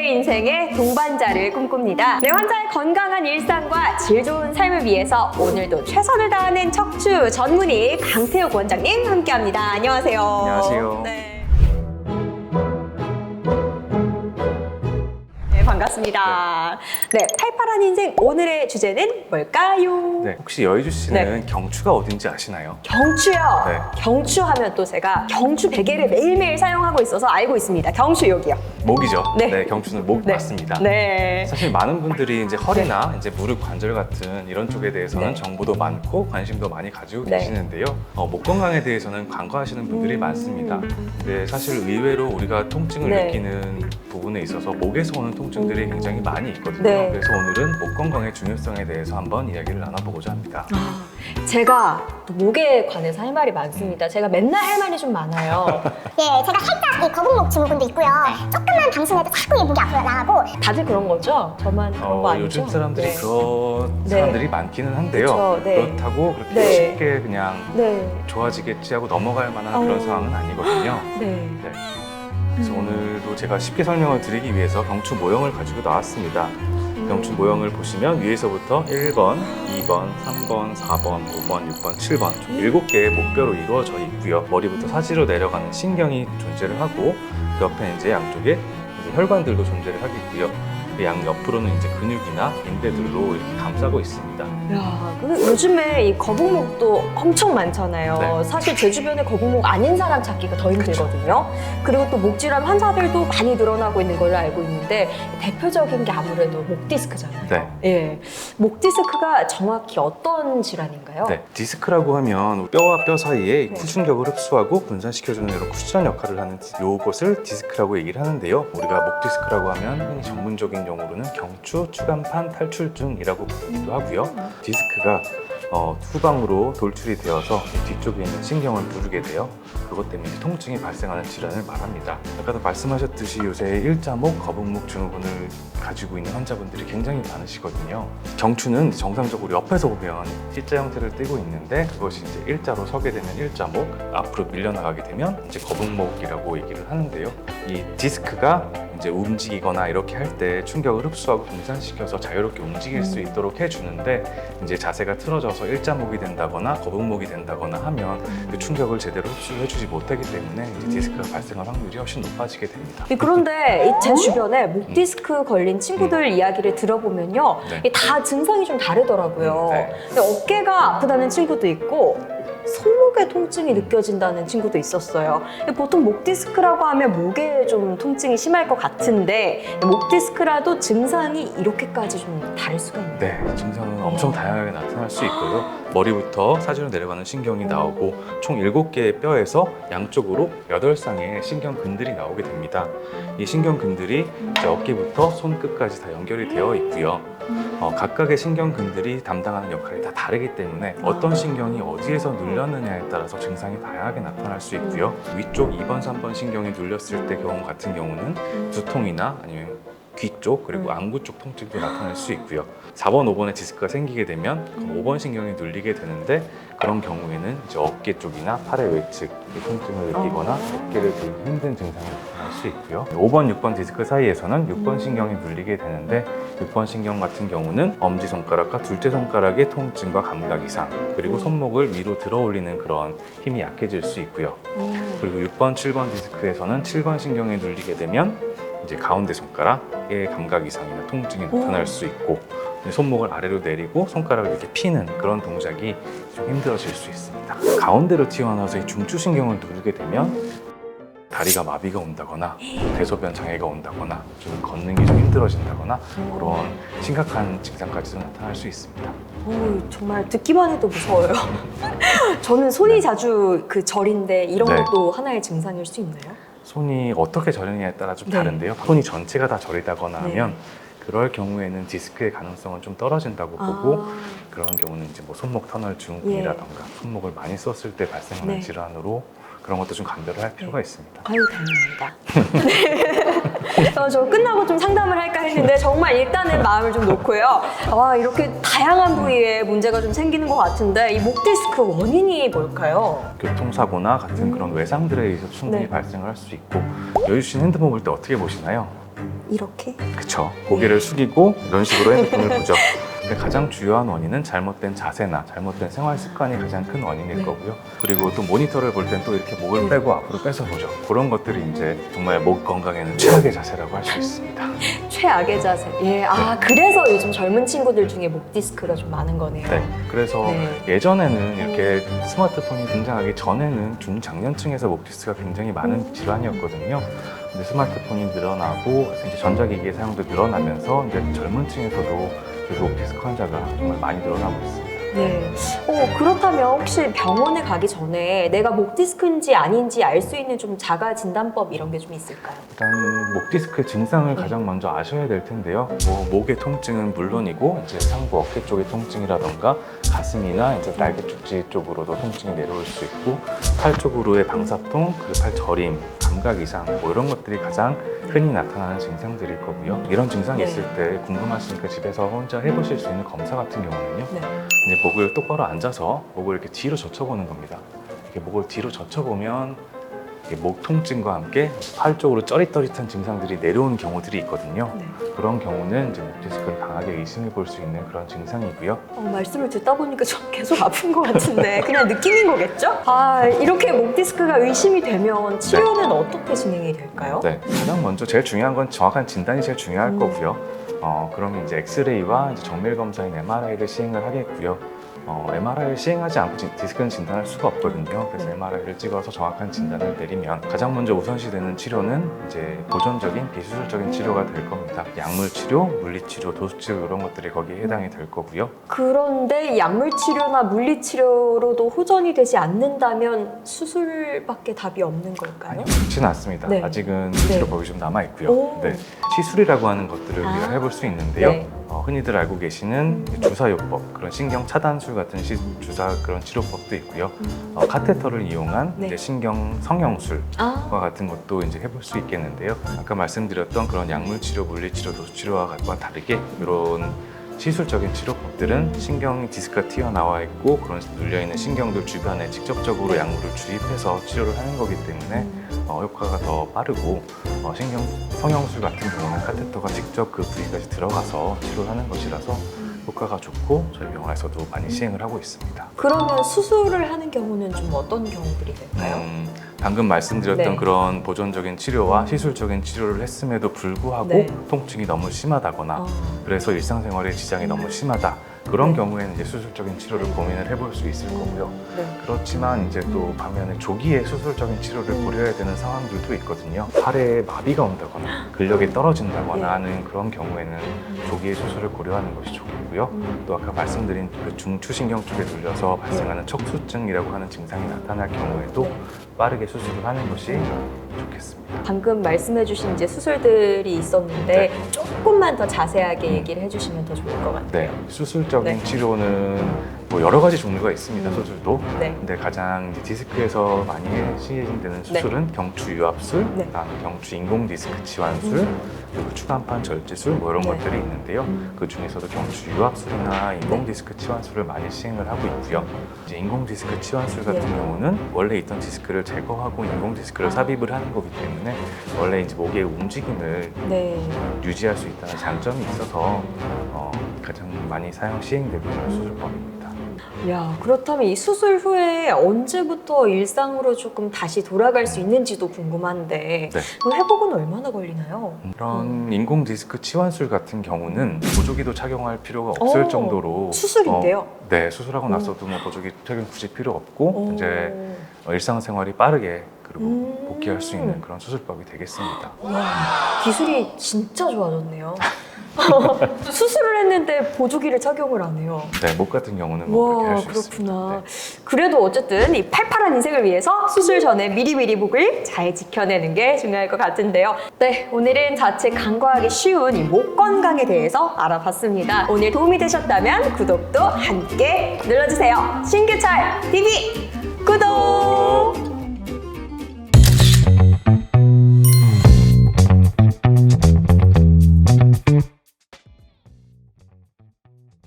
미래 인생의 동반자를 꿈꿉니다. 네, 환자의 건강한 일상과 질 좋은 삶을 위해서 오늘도 최선을 다하는 척추 전문의 강태욱 원장님 함께합니다. 안녕하세요. 안녕하세요. 네. 반갑습니다. 네, 팔팔한 인생 오늘의 주제는 뭘까요? 네, 혹시 여의주 씨는 네. 경추가 어딘지 아시나요? 경추요. 네. 경추하면 또 제가 경추 베개를 매일매일 사용하고 있어서 알고 있습니다. 경추 여기요. 목이죠. 네. 경추는 목 네. 맞습니다. 네. 사실 많은 분들이 이제 허리나 이제 무릎 관절 같은 이런 쪽에 대해서는 네. 정보도 많고 관심도 많이 가지고 네. 계시는데요. 목 건강에 대해서는 간과하시는 분들이 많습니다. 근데 사실 의외로 우리가 통증을 네. 느끼는 부분에 있어서 목에서 오는 통증들이 굉장히 많이 있거든요. 네. 그래서 오늘은 목 건강의 중요성에 대해서 한번 이야기를 나눠보고자 합니다. 제가 또 목에 관해서 할 말이 많습니다. 제가 맨날 할 말이 좀 많아요. 예, 제가 살짝 이 거북목 증후군도 있고요. 조금만 방심해도 자꾸 이 목이 앞으로 나가고. 다들 그런 거죠? 저만 그런 거 아니죠? 요즘 사람들이 네. 그런 네. 사람들이 많기는 한데요. 그쵸, 네. 그렇다고 그렇게 네. 쉽게 그냥 네. 좋아지겠지 하고 넘어갈 만한 그런 상황은 아니거든요. 네. 네. 그래서 오늘도 제가 쉽게 설명을 드리기 위해서 경추 모형을 가지고 나왔습니다. 경추 모형을 보시면 위에서부터 1번, 2번, 3번, 4번, 5번, 6번, 7번 총 7개의 목뼈로 이루어져 있고요. 머리부터 사지로 내려가는 신경이 존재를 하고 그 옆에 이제 양쪽에 이제 혈관들도 존재를 하겠고요. 그 양 옆으로는 이제 근육이나 인대들로 이렇게 감싸고 있습니다. 야, 근데 요즘에 이 거북목도 엄청 많잖아요. 네. 사실 제 주변에 거북목 아닌 사람 찾기가 더 힘들거든요. 그리고 또 목질환 환자들도 많이 늘어나고 있는 걸로 알고 있는데 대표적인 게 아무래도 목 디스크잖아요. 네. 예. 목 디스크가 정확히 어떤 질환인가요? 네, 디스크라고 하면 뼈와 뼈 사이에 네. 후중력을 흡수하고 분산시켜주는 이런 쿠션 역할을 하는 요것을 디스크라고 얘기를 하는데요. 우리가 목 디스크라고 하면 흔히 전문적인 용어로는 경추 추간판 탈출증이라고 부르기도 하고요. 디스크가 후방으로 돌출이 되어서 뒤쪽에 있는 신경을 누르게 돼요. 그것 때문에 통증이 발생하는 질환을 말합니다. 아까도 말씀하셨듯이 요새 일자목, 거북목 증후군을 가지고 있는 환자분들이 굉장히 많으시거든요. 경추는 정상적으로 옆에서 보면 C자 형태를 띠고 있는데 그것이 이제 일자로 서게 되면 일자목, 앞으로 밀려나가게 되면 이제 거북목이라고 얘기를 하는데요. 이 디스크가 이제 움직이거나 이렇게 할 때 충격을 흡수하고 분산시켜서 자유롭게 움직일 수 있도록 해주는데 이제 자세가 틀어져서 일자목이 된다거나 거북목이 된다거나 하면 그 충격을 제대로 흡수해주지 못하기 때문에 이제 디스크가 발생할 확률이 훨씬 높아지게 됩니다. 그런데 제 주변에 목 디스크 걸린 친구들 이야기를 들어보면요. 네. 이게 다 증상이 좀 다르더라고요. 네. 근데 어깨가 아프다는 친구도 있고 손목에 통증이 느껴진다는 친구도 있었어요. 보통 목 디스크라고 하면 목에 좀 통증이 심할 것 같은데 목 디스크라도 증상이 이렇게까지 좀 다를 수가 있나요? 네, 증상은 엄청 다양하게 나타날 수 있고요. 머리부터 사지로 내려가는 신경이 나오고 총 7개의 뼈에서 양쪽으로 8쌍의 신경근들이 나오게 됩니다. 이 신경근들이 이제 어깨부터 손끝까지 다 연결이 되어 있고요. 각각의 신경근들이 담당하는 역할이 다 다르기 때문에 어떤 신경이 어디에서 눌렸느냐에 따라서 증상이 다양하게 나타날 수 있고요. 위쪽 2번, 3번 신경이 눌렸을 때 경우 같은 경우는 두통이나 아니면 귀 쪽 그리고 안구 쪽 통증도 나타날 수 있고요. 4번, 5번에 디스크가 생기게 되면 5번 신경이 눌리게 되는데 그런 경우에는 이제 어깨 쪽이나 팔의 외측 통증을 느끼거나 어깨를 들기 힘든 증상이 나타날 수 있고요. 5번, 6번 디스크 사이에서는 6번 신경이 눌리게 되는데 6번 신경 같은 경우는 엄지손가락과 둘째 손가락의 통증과 감각 이상 그리고 손목을 위로 들어 올리는 그런 힘이 약해질 수 있고요. 그리고 6번, 7번 디스크에서는 7번 신경이 눌리게 되면 이제 가운데 손가락의 감각 이상이나 통증이 나타날 수 있고 손목을 아래로 내리고 손가락을 이렇게 피는 그런 동작이 좀 힘들어질 수 있습니다. 가운데로 튀어나와서 이 중추신경을 누르게 되면 다리가 마비가 온다거나 대소변 장애가 온다거나 좀 걷는 게 좀 힘들어진다거나 그런 심각한 증상까지도 나타날 수 있습니다. 정말 듣기만 해도 무서워요. 저는 손이 자주 그 저린데 이런 네. 것도 하나의 증상일 수 있나요? 손이 어떻게 저리느냐에 따라 좀 네. 다른데요. 손이 전체가 다 저리다거나 네. 하면 그럴 경우에는 디스크의 가능성은 좀 떨어진다고 보고 그런 경우는 이제 뭐 손목 터널 증후군이라던가 손목을 많이 썼을 때 발생하는 네. 질환으로 그런 것도 좀 감별을 할 필요가 있습니다. 아유, 다행입니다. 네. 저 끝나고 좀 상담을 할까 했는데 정말 일단은 마음을 좀 놓고요. 이렇게 다양한 부위에 문제가 좀 생기는 것 같은데 이 목 디스크 원인이 뭘까요? 교통사고나 같은 그런 외상들에 의해서 충분히 네. 발생을 할 수 있고 여유 씨는 핸드폰 볼 때 어떻게 보시나요? 이렇게? 그쵸. 고개를 숙이고 이런 식으로 핸드폰을 보죠. 근데 가장 주요한 원인은 잘못된 자세나 잘못된 생활 습관이 가장 큰 원인일 네. 거고요. 그리고 또 모니터를 볼 땐 또 이렇게 목을 빼고 앞으로 빼서 보죠. 그런 것들이 이제 정말 목 건강에는 최악의 자세라고 할 수 있습니다. 최악의 자세. 예, 그래서 요즘 젊은 친구들 중에 목 디스크가 좀 많은 거네요. 네. 그래서 네. 예전에는 이렇게 스마트폰이 등장하기 전에는 중장년층에서 목 디스크가 굉장히 많은 질환이었거든요. 근데 스마트폰이 늘어나고 이제 전자기기의 사용도 늘어나면서 이제 젊은 층에서도 목 디스크 환자가 정말 많이 늘어나고 있습니다. 네. 그렇다면 혹시 병원에 가기 전에 내가 목 디스크인지 아닌지 알 수 있는 좀 자가 진단법 이런 게 좀 있을까요? 일단 목 디스크 증상을 가장 먼저 아셔야 될 텐데요. 목의 통증은 물론이고 이제 상부 어깨 쪽의 통증이라던가 가슴이나 이제 날개 축지 쪽으로도 통증이 내려올 수 있고 팔 쪽으로의 방사통, 그리고 팔 저림, 감각 이상 이런 것들이 가장 흔히 나타나는 증상들일 거고요. 이런 증상이 네. 있을 때 궁금하시니까 집에서 혼자 해보실 수 있는 검사 같은 경우는요. 네. 이제 목을 똑바로 앉아서 목을 이렇게 뒤로 젖혀보는 겁니다. 이렇게 목을 뒤로 젖혀보면 목 통증과 함께 팔 쪽으로 쩌릿떠릿한 증상들이 내려오는 경우들이 있거든요. 네. 그런 경우는 이제 목 디스크를 강하게 의심해 볼 수 있는 그런 증상이고요. 말씀을 듣다 보니까 좀 계속 아픈 것 같은데 그냥 느낌인 거겠죠? 이렇게 목 디스크가 의심이 되면 치료는 어떻게 진행이 될까요? 네, 가장 먼저 제일 중요한 건 정확한 진단이 제일 중요할 거고요. 그러면 이제 엑스레이와 이제 정밀 검사인 MRI를 시행을 하겠고요. MRI를 시행하지 않고 디스크는 진단할 수가 없거든요. 그래서 MRI를 찍어서 정확한 진단을 내리면 가장 먼저 우선시되는 치료는 이제 보존적인 비수술적인 치료가 될 겁니다. 약물 치료, 물리 치료, 도수 치료 이런 것들이 거기에 해당이 될 거고요. 그런데 약물 치료나 물리 치료로도 호전이 되지 않는다면 수술밖에 답이 없는 걸까요? 아니요, 그렇지는 않습니다. 네. 아직은 네. 치료법이 좀 남아 있고요. 오. 네, 시술이라고 하는 것들을 우리가 해볼 수 있는데요. 네. 흔히들 알고 계시는 주사요법, 그런 신경 차단술 같은 주사 그런 치료법도 있고요. 카테터를 이용한 네. 이제 신경 성형술과 아, 같은 것도 이제 해볼 수 있겠는데요. 아까 말씀드렸던 그런 약물 치료, 물리 치료, 도수 치료와 다르게 이런 시술적인 치료법들은 신경 디스크가 튀어나와 있고 그런 눌려있는 신경들 주변에 직접적으로 네. 약물을 주입해서 치료를 하는 거기 때문에 효과가 더 빠르고 신경 성형술 같은 경우는 카테터가 직접 그 부위까지 들어가서 치료를 하는 것이라서 효과가 좋고 저희 병원에서도 많이 시행을 하고 있습니다. 그러면 수술을 하는 경우는 좀 어떤 경우들이 될까요? 방금 말씀드렸던 네. 그런 보존적인 치료와 시술적인 치료를 했음에도 불구하고 네. 통증이 너무 심하다거나 그래서 일상생활에 지장이 너무 심하다. 그런 경우에는 이제 수술적인 치료를 고민을 해볼 수 있을 거고요. 네. 그렇지만 이제 또 반면에 조기에 수술적인 치료를 고려해야 되는 상황들도 있거든요. 팔에 마비가 온다거나 근력이 떨어진다거나 예. 하는 그런 경우에는 조기에 수술을 고려하는 것이 좋고요. 또 아까 말씀드린 그 중추신경 쪽에 눌려서 발생하는 척수증이라고 하는 증상이 나타날 경우에도 빠르게 수술을 하는 것이 좋겠습니다. 방금 말씀해주신 이제 수술들이 있었는데 네. 조금만 더 자세하게 얘기를 해주시면 더 좋을 것 같아요. 네, 수술적인 네. 치료는 뭐 여러 가지 종류가 있습니다. 수술도. 네. 근데 가장 이제 디스크에서 많이 시행되는 수술은 경추 유압술, 네. 그다음에 경추 인공 디스크 치환술, 그리고 추간판 절제술 뭐 이런 네. 것들이 있는데요. 그 중에서도 경추 유압술이나 인공 디스크 치환술을 많이 시행을 하고 있고요. 이제 인공 디스크 치환술 같은 네. 경우는 원래 있던 디스크를 제거하고 인공 디스크를 아. 삽입을 하는 거기 때문에 원래 이제 목의 움직임을 네. 유지할 수 있다는 장점이 있어서 가장 많이 시행되고 있는 수술법입니다. 야, 그렇다면 이 수술 후에 언제부터 일상으로 조금 다시 돌아갈 수 있는지도 궁금한데 네. 그 회복은 얼마나 걸리나요? 그런 인공 디스크 치환술 같은 경우는 보조기도 착용할 필요가 없을 오, 정도로 수술인데요? 네, 수술하고 나서도 뭐 보조기 착용 굳이 필요 없고 오. 이제 일상생활이 빠르게 그리고 복귀할 수 있는 음. 그런 수술법이 되겠습니다. 와, 기술이 진짜 좋아졌네요. 수술을 했는데 보조기를 착용을 안 해요. 네, 목 같은 경우는 뭐 그렇게 와, 할 수 그렇구나. 있습니다. 네. 그래도 어쨌든 이 팔팔한 인생을 위해서 수술 전에 미리미리 목을 잘 지켜내는 게 중요할 것 같은데요. 네, 오늘은 자칫 간과하기 쉬운 이 목 건강에 대해서 알아봤습니다. 오늘 도움이 되셨다면 구독도 함께 눌러주세요. 신규철 TV 구독!